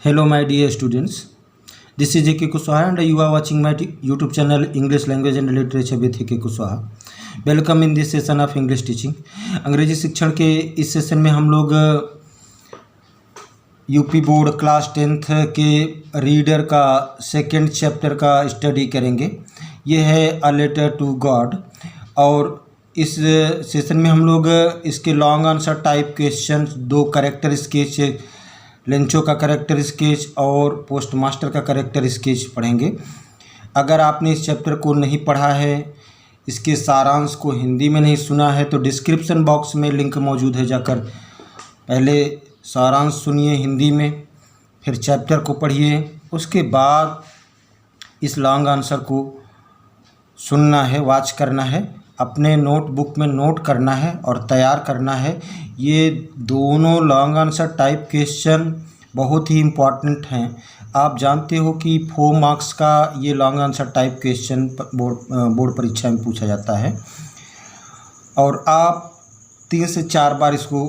Hello, my dear students. This is A.K. Kushwaha and you are watching my YouTube channel English Language and Literature with A.K. Kushwaha. Welcome in this session of English teaching. अंग्रेजी शिक्षण के इस session में हम लोग UP board class 10th के reader का second chapter का स्टडी करेंगे। ये है अ लेटर टू गॉड और इस सेशन में हम लोग इसके लॉन्ग आंसर टाइप क्वेश्चन, दो करेक्टर स्केच, लेंचो का करेक्टर स्केच और पोस्ट मास्टर का करेक्टर स्केच पढ़ेंगे। अगर आपने इस चैप्टर को नहीं पढ़ा है, इसके सारांश को हिंदी में नहीं सुना है, तो डिस्क्रिप्शन बॉक्स में लिंक मौजूद है, जाकर पहले सारांश सुनिए हिंदी में, फिर चैप्टर को पढ़िए, उसके बाद इस लॉन्ग आंसर को सुनना है, वॉच करना है, अपने नोटबुक में नोट करना है और तैयार करना है। ये दोनों लॉन्ग आंसर टाइप क्वेश्चन बहुत ही इम्पॉर्टेंट हैं। आप जानते हो कि 4 मार्क्स का ये long answer type question board परीक्षा में पूछा जाता है और आप 3 से 4 बार इसको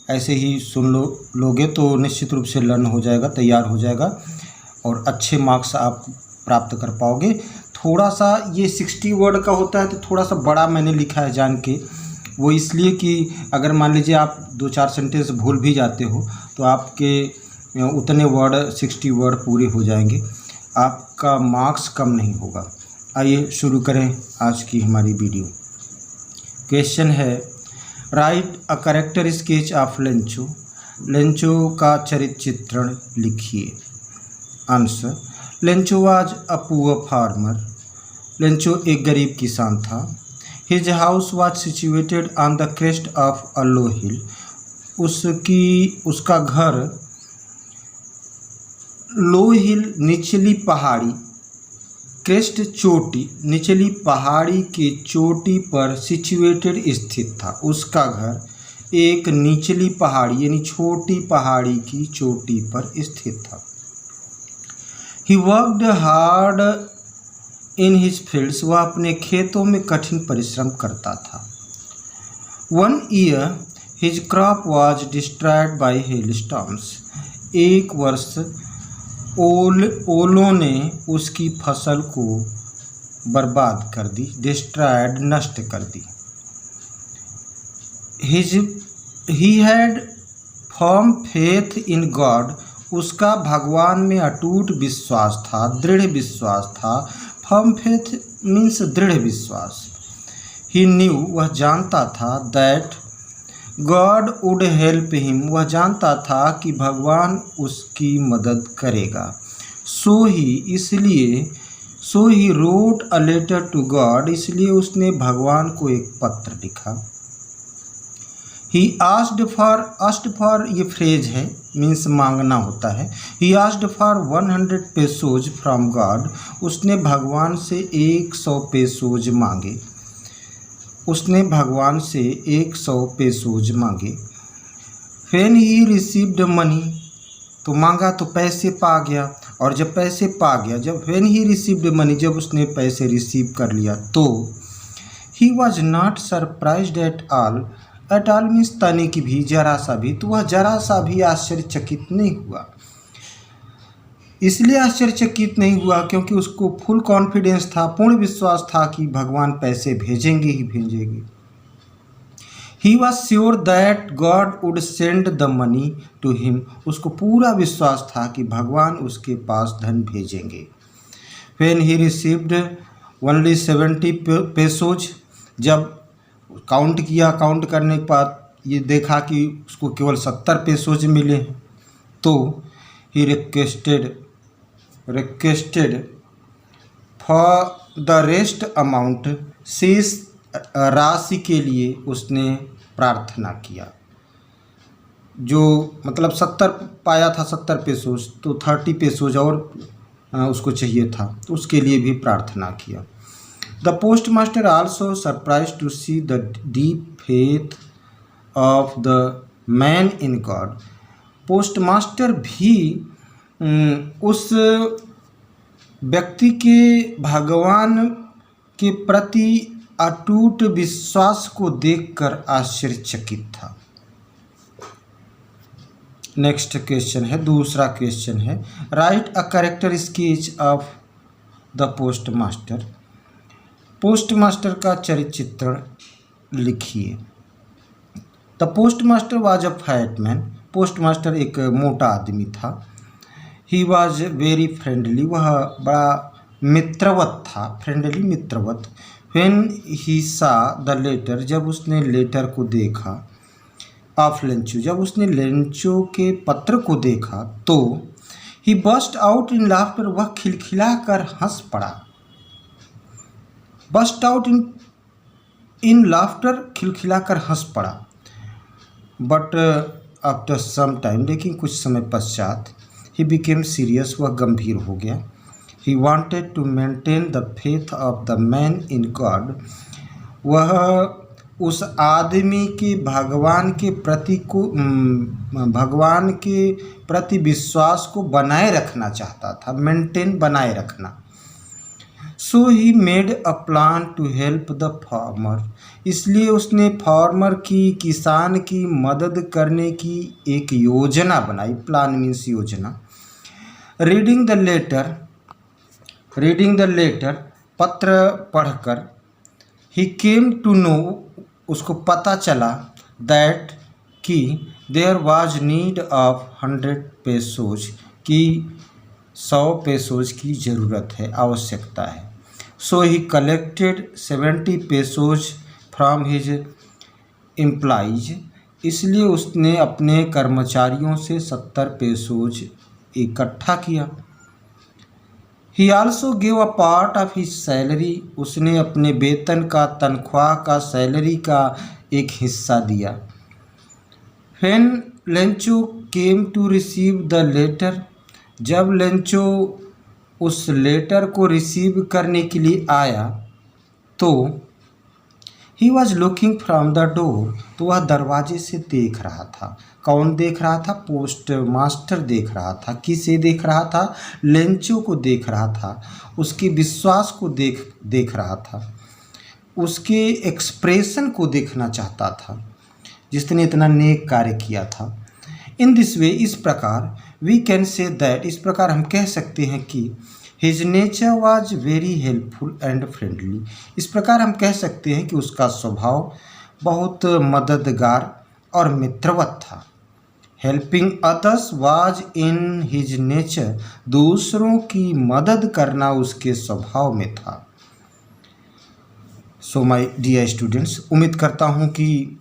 ऐसे ही सुन लोगे तो निश्चित रूप से लर्न हो जाएगा, तैयार हो जाएगा और अच्छे मार्क्स आप प्राप्त कर पाओगे। थोड़ा सा ये 60 वर्ड का होता है तो थोड़ा सा बड़ा मैंने लिखा है जान के, वो इसलिए कि अगर मान लीजिए आप 2-4 सेंटेंस भूल भी जाते हो तो आपके उतने वर्ड 60 वर्ड पूरे हो जाएंगे, आपका मार्क्स कम नहीं होगा। आइए शुरू करें आज की हमारी वीडियो। क्वेश्चन है, write a character sketch of Lencho. Lencho का चरित्र चित्रण लिखिए। Answer, Lencho was a poor farmer. Lencho एक गरीब किसान था। His house was situated on the crest of a low hill. उसका घर लो हिल निचली पहाड़ी, क्रेस्ट चोटी, निचली पहाड़ी की चोटी पर सिचुएटेड स्थित था। उसका घर एक निचली पहाड़ी यानी छोटी पहाड़ी की चोटी पर स्थित था। He worked hard in his fields. वह अपने खेतों में कठिन परिश्रम करता था। One year his crop was destroyed by hailstorms. एक वर्ष ओलों ने उसकी फसल को बर्बाद कर दी, destroyed नष्ट कर दी। He had firm faith in God. उसका भगवान में अटूट विश्वास था, दृढ़ विश्वास था। फर्म फेथ मीन्स दृढ़ विश्वास। ही न्यू, वह जानता था, that God would help him, वह जानता था कि भगवान उसकी मदद करेगा। So he wrote a letter to God, इसलिए उसने भगवान को एक पत्र लिखा। ही आस्क्ड फॉर ये फ्रेज है, मीन्स मांगना होता है। He asked for 100 pesos from God, उसने भगवान से 100 पेसोज मांगे। उसने भगवान से 100 पेसोज मांगे। व्हेन ही रिसीव्ड मनी, तो मांगा तो पैसे पा गया, और जब पैसे पा गया, जब व्हेन ही रिसीव्ड मनी, जब उसने पैसे रिसीव कर लिया, तो he was not surprised at all means तने की भी, जरा सा भी, तो वह जरा सा भी आश्चर्यचकित नहीं हुआ। इसलिए आश्चर्यचकित नहीं हुआ क्योंकि उसको फुल कॉन्फिडेंस था, पूर्ण विश्वास था कि भगवान पैसे भेजेंगे ही भेजेंगे। He was sure that God would send the money to him, उसको पूरा विश्वास था कि भगवान उसके पास धन भेजेंगे। व्हेन ही रिसीव्ड ओनली 70 पेसोज, जब काउंट किया, काउंट करने के बाद ये देखा कि उसको केवल 70 पेसोज मिले, तो he requested for the rest amount, शेष राशि के लिए उसने प्रार्थना किया। जो मतलब 70 पाया था, 70 पेसोज, तो 30 पेसोज और उसको चाहिए था, तो उसके लिए भी प्रार्थना किया। The postmaster also surprised to see the deep faith of the man in God. Postmaster भी उस व्यक्ति के भगवान के प्रति अटूट विश्वास को देखकर आश्चर्यचकित था। नेक्स्ट क्वेश्चन है, दूसरा क्वेश्चन है, write a character sketch of the post master. Post master का चरित्र चित्रण लिखिए। The post master was a fat man. Post master एक मोटा आदमी था। ही वॉज वेरी फ्रेंडली, वह बड़ा मित्रवत था, फ्रेंडली मित्रवत। व्हेन ही सा द लेटर, जब उसने लेटर को देखा, ऑफ लेंचो, जब उसने लेंचो के पत्र को देखा, तो ही बस्ट आउट इन लाफ्टर, वह खिलखिला कर हंस पड़ा। बस्ट आउट इन लाफ्टर, खिलखिला कर हंस पड़ा। बट आफ्टर सम टाइम, लेकिन कुछ समय पश्चात, ही बिकेम सीरियस, वह गंभीर हो गया। He wanted to maintain the faith of the man in God, वह उस आदमी के भगवान के प्रति विश्वास को बनाए रखना चाहता था, मेंटेन बनाए रखना। So he made a plan to help the farmer, इसलिए उसने फार्मर की, किसान की मदद करने की एक योजना बनाई। प्लान मीन्स योजना। रीडिंग द लेटर, पत्र पढ़कर, ही केम टू नो, उसको पता चला, दैट कि there was need of 100 pesos, कि 100 पेसोज की ज़रूरत है, आवश्यकता है। So he collected 70 pesos from his employees, इसलिए उसने अपने कर्मचारियों से 70 पेसोज इकट्ठा किया। He also give a part of his salary, उसने अपने वेतन का, तनख्वाह का, सैलरी का एक हिस्सा दिया। When Lencho came to receive the letter, जब लेंचो उस लेटर को रिसीव करने के लिए आया, तो he was looking from the door, तो वह दरवाजे से देख रहा था। कौन देख रहा था? पोस्ट मास्टर देख रहा था। किसे देख रहा था? लेंचो को देख रहा था, उसके विश्वास को देख रहा था, उसके एक्सप्रेशन को देखना चाहता था, जिसने इतना नेक कार्य किया था। इन दिस वे, इस प्रकार, वी कैन से दैट, इस प्रकार हम कह सकते हैं कि his nature was very helpful and friendly, इस प्रकार हम कह सकते हैं कि उसका स्वभाव बहुत मददगार और मित्रवत था। Helping others was in his nature, दूसरों की मदद करना उसके स्वभाव में था। सो माय डियर स्टूडेंट्स, उम्मीद करता हूँ कि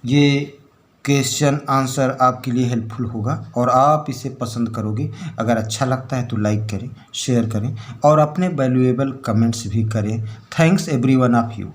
ये क्वेश्चन आंसर आपके लिए हेल्पफुल होगा और आप इसे पसंद करोगे। अगर अच्छा लगता है तो लाइक करें, शेयर करें और अपने वैल्यूएबल कमेंट्स भी करें। Thanks everyone of you.